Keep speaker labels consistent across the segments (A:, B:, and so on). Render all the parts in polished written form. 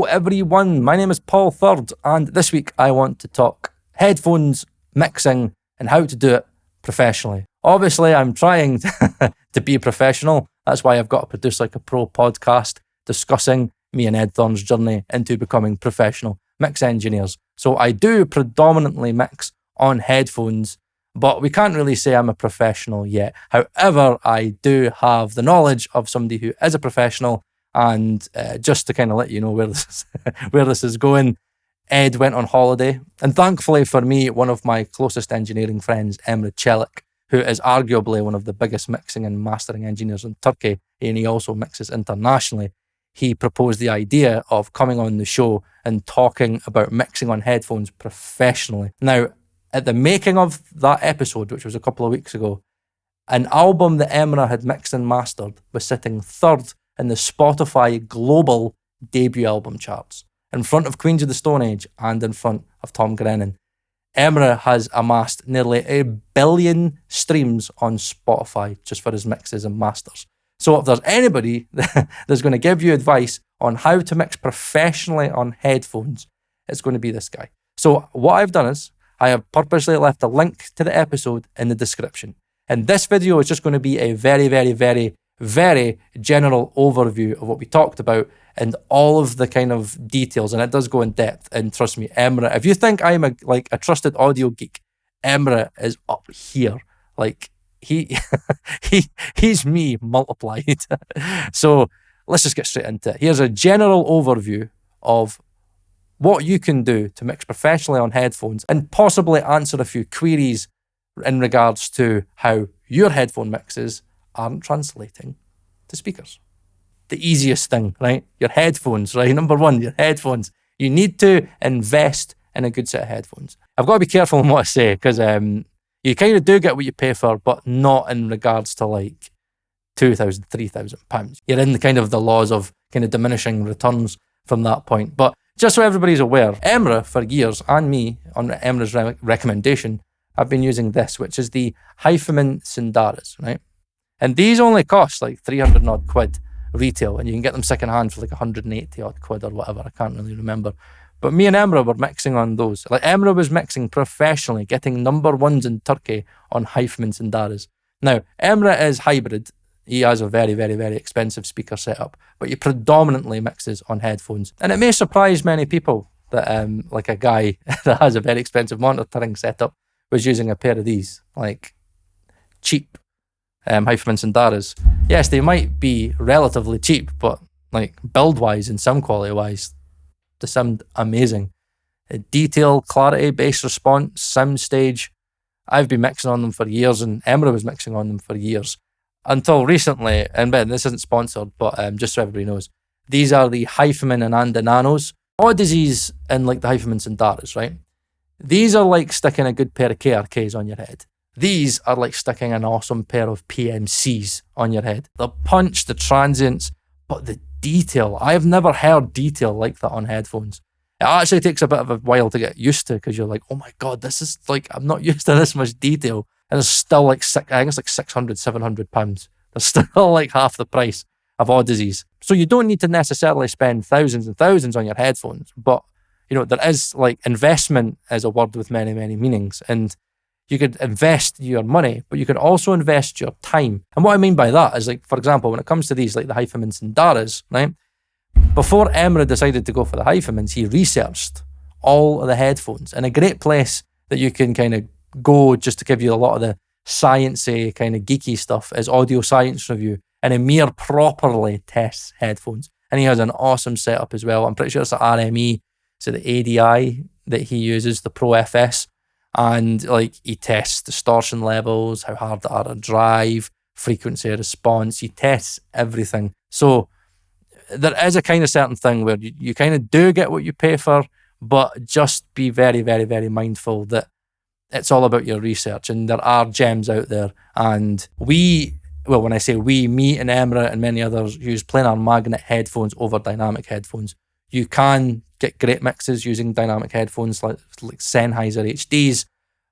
A: Hello everyone, my name is Paul Third, and this week I want to talk headphones, mixing, and how to do it professionally. Obviously, I'm trying to be professional. That's why I've got to produce like a pro podcast discussing me and Ed Thorne's journey into becoming professional mix engineers. So I do predominantly mix on headphones, but we can't really say I'm a professional yet. However, I do have the knowledge of somebody who is a professional, and just to kind of let you know where this is going, Ed went on holiday, and thankfully for me, one of my closest engineering friends, Emrah Celik, who is arguably one of the biggest mixing and mastering engineers in Turkey, and he also mixes internationally, he proposed the idea of coming on the show and talking about mixing on headphones professionally. Now, at the making of that episode, which was a couple of weeks ago, an album that Emrah had mixed and mastered was sitting third in the Spotify global debut album charts, in front of Queens of the Stone Age and in front of Tom Grennan. Emrah has amassed nearly 1 billion streams on Spotify just for his mixes and masters. So if there's anybody that's going to give you advice on how to mix professionally on headphones, it's going to be this guy. So what I've done is I have purposely left a link to the episode in the description. And this video is just going to be a very, very, very, very general overview of what we talked about and all of the kind of details. And it does go in depth. And trust me, Emrah, if you think I'm a trusted audio geek, Emrah is up here. Like he's me multiplied. So let's just get straight into it. Here's a general overview of what you can do to mix professionally on headphones and possibly answer a few queries in regards to how your headphone mixes aren't translating to speakers. The easiest thing, right? Your headphones, right? Number one, your headphones. You need to invest in a good set of headphones. I've got to be careful in what I say because you kind of do get what you pay for, but not in regards to like £2,000, £3,000. You're in the kind of the laws of kind of diminishing returns from that point. But just so everybody's aware, Emrah for years, and me on Emrah's recommendation, I've been using this, which is the Harman Sundaras, right? And these only cost like 300 odd quid retail, and you can get them secondhand for like 180 odd quid or whatever. I can't really remember. But me and Emrah were mixing on those. Like Emrah was mixing professionally, getting number ones in Turkey on Harman Sundaras. Now, Emrah is hybrid. He has a very, very, very expensive speaker setup, but he predominantly mixes on headphones. And it may surprise many people that like a guy that has a very expensive monitoring setup was using a pair of these, like cheap Harman Sundaras. Yes, they might be relatively cheap, but like build-wise and sound quality-wise, they sound amazing. Detail, clarity, bass response, sound stage. I've been mixing on them for years, and Emrah was mixing on them for years. Until recently, and Ben, this isn't sponsored, but just so everybody knows, these are the Harman and Anda Nanos. Odysseys in like the Harman Sundaras, right? These are like sticking a good pair of KRKs on your head. These are like sticking an awesome pair of PMCs on your head. The punch, the transients, but the detail. I've never heard detail like that on headphones. It actually takes a bit of a while to get used to because you're like, oh my God, this is like, I'm not used to this much detail. And it's still like, I think it's like £600, £700. They're still like half the price of Odysseys. So you don't need to necessarily spend thousands and thousands on your headphones. But, you know, there is like investment as a word with many, many meanings. And you could invest your money, but you can also invest your time. And what I mean by that is like, for example, when it comes to these, like the Harman Sundaras, right? Before Emrah decided to go for the Harmans, he researched all of the headphones. And a great place that you can kind of go just to give you a lot of the sciencey kind of geeky stuff is Audio Science Review, and Emrah properly tests headphones, and he has an awesome setup as well. I'm pretty sure it's the RME, so the ADI that he uses, the Pro FS, and like he tests distortion levels, how hard they are to drive, frequency response. He tests everything. So there is a kind of certain thing where you kind of do get what you pay for, but just be very, very, very mindful that it's all about your research, and there are gems out there. And when I say we, me and Emrah and many others use planar magnet headphones over dynamic headphones. You can get great mixes using dynamic headphones like Sennheiser HDs.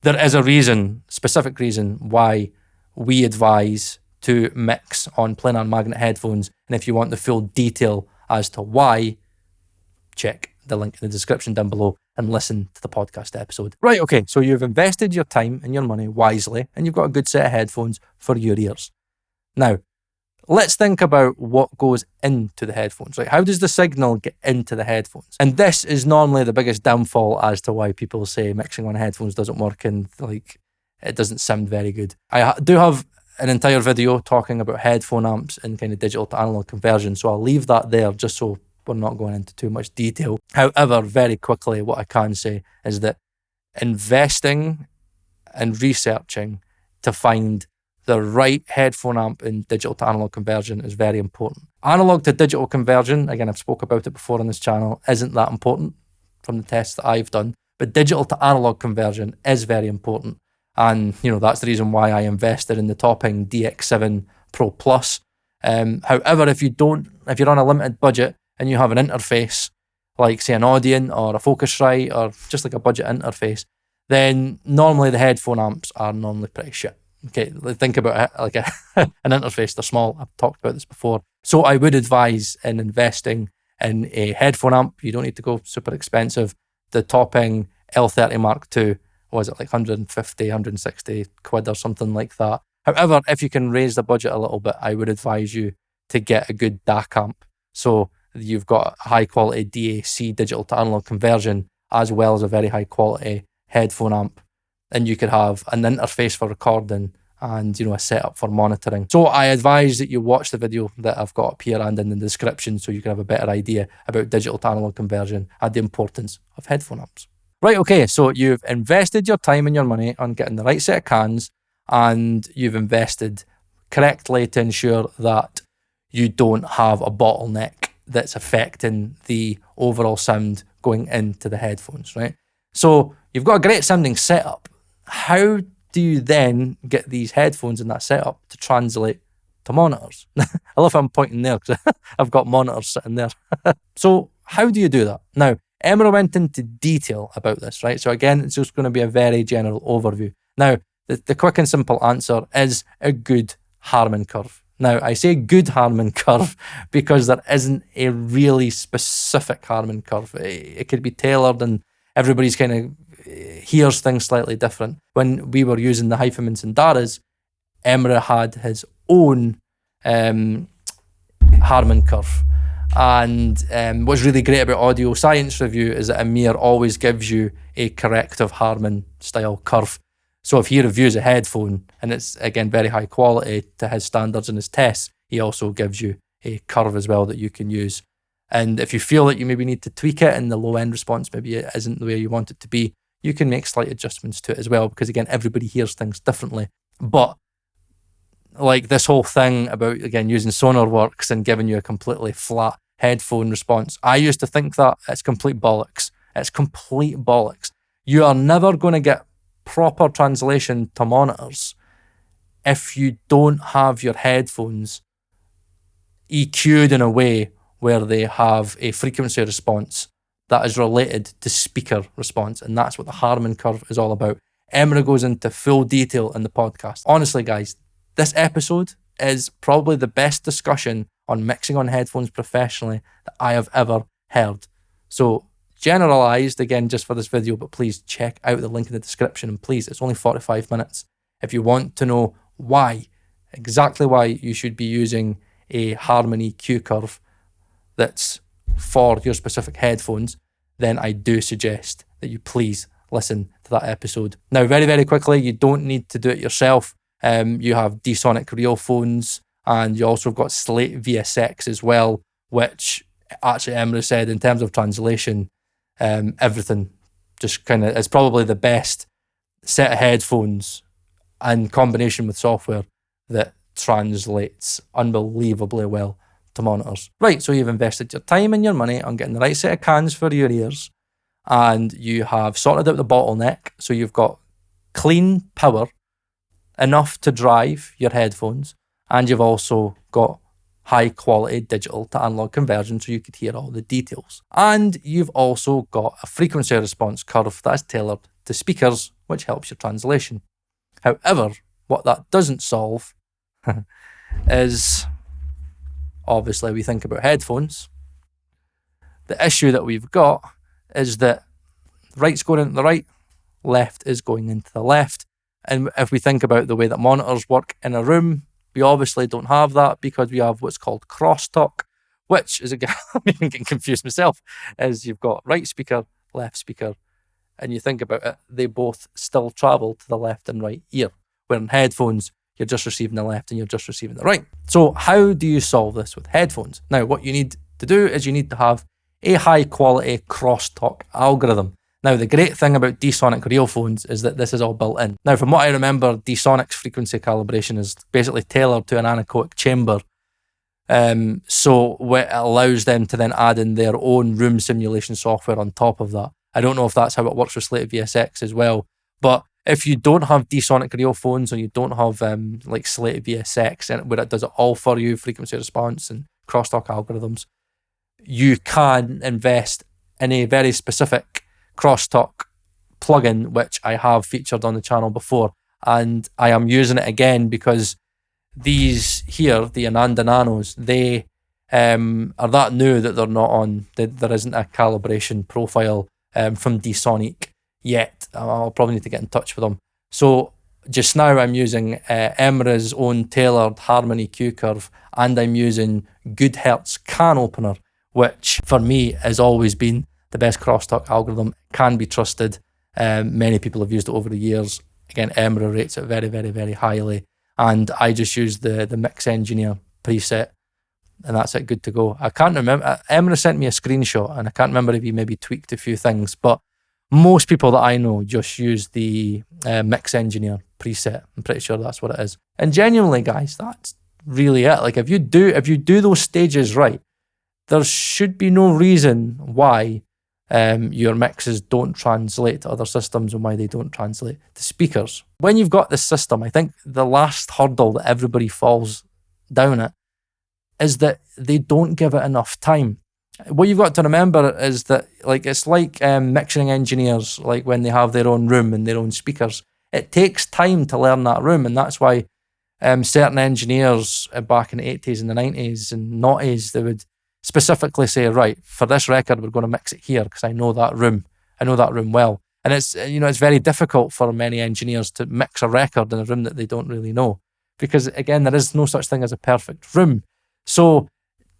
A: There is a specific reason why we advise to mix on planar magnet headphones. And if you want the full detail as to why, check the link in the description down below and listen to the podcast episode. Right, okay, so you've invested your time and your money wisely, and you've got a good set of headphones for your ears. Now, let's think about what goes into the headphones, right? How does the signal get into the headphones? And this is normally the biggest downfall as to why people say mixing on headphones doesn't work and it doesn't sound very good. I do have an entire video talking about headphone amps and kind of digital to analog conversion, so I'll leave that there just so we're not going into too much detail. However, very quickly, what I can say is that investing and researching to find the right headphone amp in digital to analog conversion is very important. Analog to digital conversion, again, I've spoke about it before on this channel, isn't that important from the tests that I've done, but digital to analog conversion is very important. And, that's the reason why I invested in the topping DX7 Pro Plus. However, if you're on a limited budget and you have an interface, like say an Audion or a Focusrite or just like a budget interface, then normally the headphone amps are normally pretty shit. Okay, think about it like an interface, they're small. I've talked about this before. So I would advise in investing in a headphone amp. You don't need to go super expensive. The topping L30 Mark II, was it like 150, 160 quid or something like that. However, if you can raise the budget a little bit, I would advise you to get a good DAC amp. So you've got a high quality DAC, digital to analog conversion, as well as a very high quality headphone amp. And you could have an interface for recording and, a setup for monitoring. So I advise that you watch the video that I've got up here and in the description so you can have a better idea about digital to analog conversion and the importance of headphone amps. Right, okay, so you've invested your time and your money on getting the right set of cans, and you've invested correctly to ensure that you don't have a bottleneck that's affecting the overall sound going into the headphones, right? So you've got a great sounding setup. How do you then get these headphones and that setup to translate to monitors? I love how I'm pointing there because I've got monitors sitting there. So how do you do that? Now, Emrah went into detail about this, right? So again, it's just going to be a very general overview. Now, the quick and simple answer is a good Harman curve. Now, I say good Harman curve because there isn't a really specific Harman curve. It could be tailored and everybody's kind of hears things slightly different. When we were using the Hyphemans and Daras, Emrah had his own Harman curve. And what's really great about Audio Science Review is that Amir always gives you a corrective Harman style curve. So if he reviews a headphone and it's, again, very high quality to his standards and his tests, he also gives you a curve as well that you can use. And if you feel that you maybe need to tweak it and the low end response maybe it isn't the way you want it to be, you can make slight adjustments to it as well, because again, everybody hears things differently. But like this whole thing about, again, using SonarWorks and giving you a completely flat headphone response, I used to think that it's complete bollocks. It's complete bollocks. You are never going to get proper translation to monitors if you don't have your headphones EQ'd in a way where they have a frequency response that is related to speaker response. And that's what the Harman curve is all about. Emrah goes into full detail in the podcast. Honestly, guys, this episode is probably the best discussion on mixing on headphones professionally that I have ever heard. So generalized, again, just for this video, but please check out the link in the description. And please, it's only 45 minutes. If you want to know exactly why you should be using a Harman EQ curve that's for your specific headphones, then I do suggest that you please listen to that episode. Now, very, very quickly, you don't need to do it yourself. You have D-Sonic real phones, and you also have got Slate VSX as well, which actually Emrah said in terms of translation, everything just kind of is probably the best set of headphones in combination with software that translates unbelievably well to monitors. Right, so you've invested your time and your money on getting the right set of cans for your ears, and you have sorted out the bottleneck, so you've got clean power enough to drive your headphones, and you've also got high quality digital to analog conversion so you could hear all the details. And you've also got a frequency response curve that's tailored to speakers, which helps your translation. However, what that doesn't solve is, obviously we think about headphones, The issue that we've got is that right's going into the right, left is going into the left. And if we think about the way that monitors work in a room, we obviously don't have that because we have what's called crosstalk, which is, again, I'm even getting confused myself, is you've got right speaker, left speaker, and you think about it, they both still travel to the left and right ear. Where in headphones, you're just receiving the left and you're just receiving the right. So how do you solve this with headphones? Now, what you need to do is you need to have a high quality crosstalk algorithm. Now, the great thing about D-Sonic real phones is that this is all built in. Now, from what I remember, D-Sonic's frequency calibration is basically tailored to an anechoic chamber. So it allows them to then add in their own room simulation software on top of that. I don't know if that's how it works with Slate VSX as well. But if you don't have D-Sonic real phones, or you don't have like Slate VSX, and where it does it all for you, frequency response and crosstalk algorithms, you can invest in a very specific crosstalk plugin, which I have featured on the channel before, and I am using it again because these here, the Ananda Nanos, they are that new that they're not on. There isn't a calibration profile from D-Sonic yet. I'll probably need to get in touch with them. So just now I'm using Emrah's own tailored Harman EQ curve, and I'm using Goodhertz canopener, which for me has always been the best crosstalk algorithm. Can be trusted. Many people have used it over the years. Again, Emrah rates it very, very, very highly. And I just use the Mix Engineer preset, and that's it, good to go. I can't remember. Emrah sent me a screenshot, and I can't remember if he maybe tweaked a few things, but most people that I know just use the Mix Engineer preset. I'm pretty sure that's what it is. And genuinely, guys, that's really it. Like if you do those stages right, there should be no reason why your mixes don't translate to other systems and why they don't translate to speakers. When you've got this system, I think the last hurdle that everybody falls down it is that they don't give it enough time. What you've got to remember is that it's like mixing engineers, like when they have their own room and their own speakers. It takes time to learn that room, and that's why certain engineers back in the 80s and the 90s and 90s, they would specifically say, right, for this record, we're going to mix it here because I know that room. I know that room well. And it's very difficult for many engineers to mix a record in a room that they don't really know. Because again, there is no such thing as a perfect room. So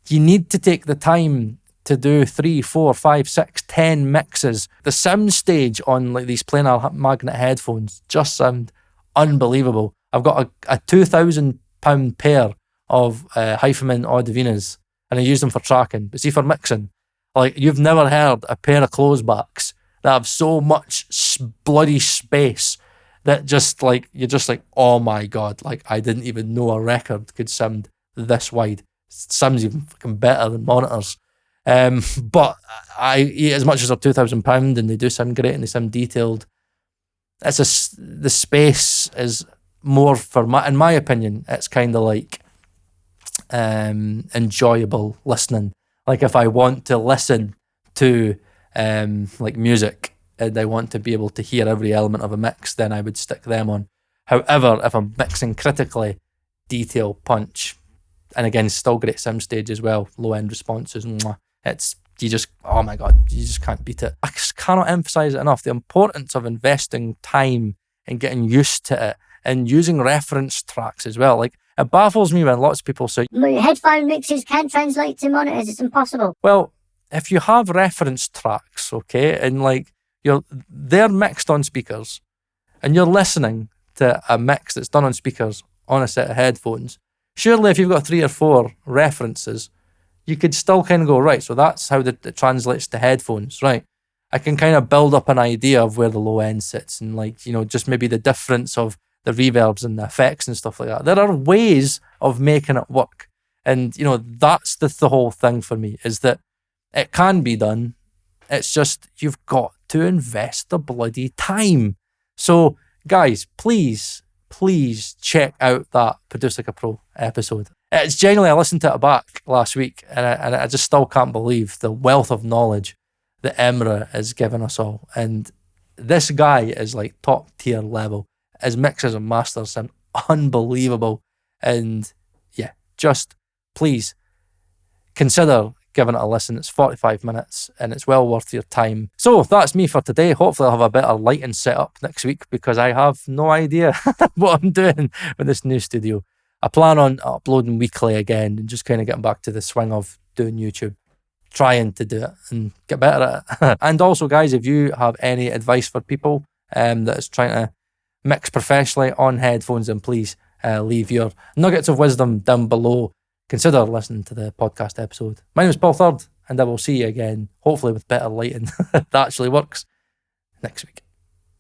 A: you need to take the time to do 3, 4, 5, 6, 10 mixes. The sound stage on like these planar magnet headphones just sound unbelievable. I've got a £2,000 pair of HOFA Audivinas, and I use them for tracking. But see, for mixing, like you've never heard a pair of closebacks that have so much bloody space that just like, you're just like, oh my God, like I didn't even know a record could sound this wide. It sounds even fucking better than monitors. But as much as they're £2,000 and they do sound great and they sound detailed, the space is more in my opinion, it's kind of like enjoyable listening. Like if I want to listen to like music and I want to be able to hear every element of a mix, then I would stick them on. However, if I'm mixing critically, detail, punch, and again, still great sound stage as well, low end responses, oh my God, you just can't beat it. I just cannot emphasize it enough, the importance of investing time and getting used to it and using reference tracks as well. Like it baffles me when lots of people say,
B: headphone mixes can't translate to monitors, it's impossible.
A: Well, if you have reference tracks, okay, and like they're mixed on speakers and you're listening to a mix that's done on speakers on a set of headphones, surely if you've got 3 or 4 references, you could still kind of go, right, so that's how it translates to headphones, right? I can kind of build up an idea of where the low end sits and like, just maybe the difference of the reverbs and the effects and stuff like that. There are ways of making it work. And, that's the whole thing for me, is that it can be done. It's just, you've got to invest the bloody time. So guys, please check out that Acustica Pro episode. It's genuinely, I listened to it back last week and I just still can't believe the wealth of knowledge that Emrah has given us all. And this guy is like top tier level. His mixes and masters sound unbelievable. And yeah, just please consider giving it a listen. It's 45 minutes and it's well worth your time. So that's me for today. Hopefully I'll have a better lighting setup next week because I have no idea what I'm doing with this new studio. I plan on uploading weekly again and just kind of getting back to the swing of doing YouTube, trying to do it and get better at it. And also, guys, if you have any advice for people that is trying to mix professionally on headphones, then please leave your nuggets of wisdom down below. Consider listening to the podcast episode. My name is Paul Third, and I will see you again, hopefully with better lighting that actually works, next week.